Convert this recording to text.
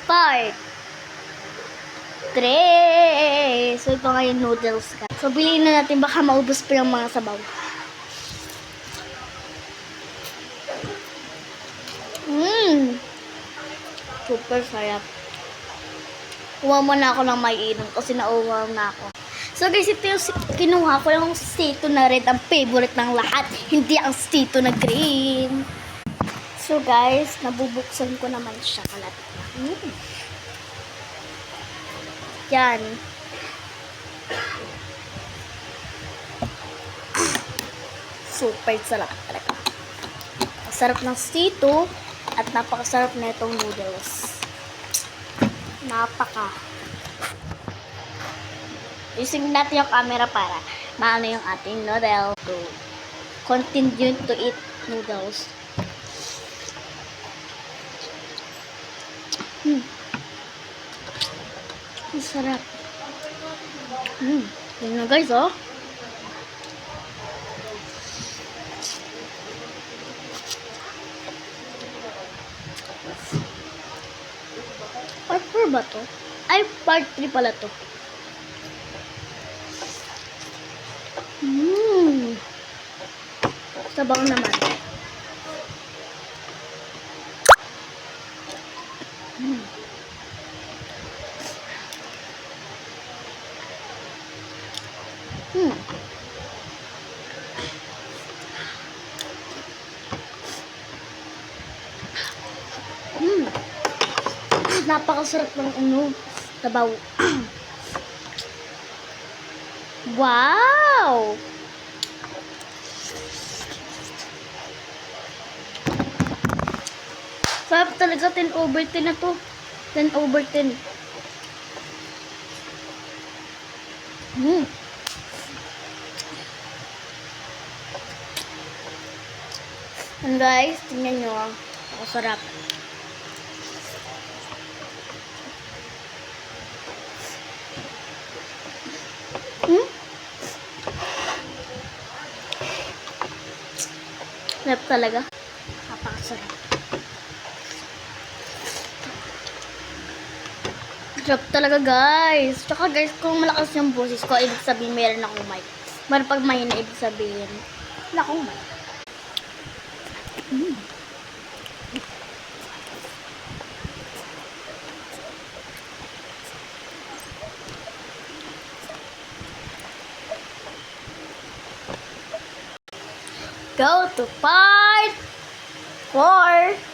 Part 3. So, ito nga yung noodles ka. So, bilhin na natin. Baka maubos pa yung mga sabaw. Super sarap. Kuha muna ako ng maiinom kasi nauuhaw na ako. So guys, ito yung kinuha ko yung stito na red, ang favorite ng lahat. Hindi ang stito na green. So guys, nabubuksan ko naman siya kalat. Yan. Super sarap talaga. Sarap ng stito at napakasarap na itong noodles. Napaka. Using natin yung camera para maano yung ating noodle. To continue to eat noodles. Ang sarap. Yun na guys, oh. Part 4 ba to? Ay, part 3 pala to. Sabaw naman. Napakasarap ng sabaw. Wow! Sarap talaga, 10/10 na to. 10/10. And guys, tingnan nyo. Ang sarap. Sarap talaga. Napakasarap. Sarap talaga guys. Tsaka guys, kung malakas yung boses ko, ibig sabihin meron akong mic. Pero pag mahina, ibig sabihin wala akong mic. Go to part 4.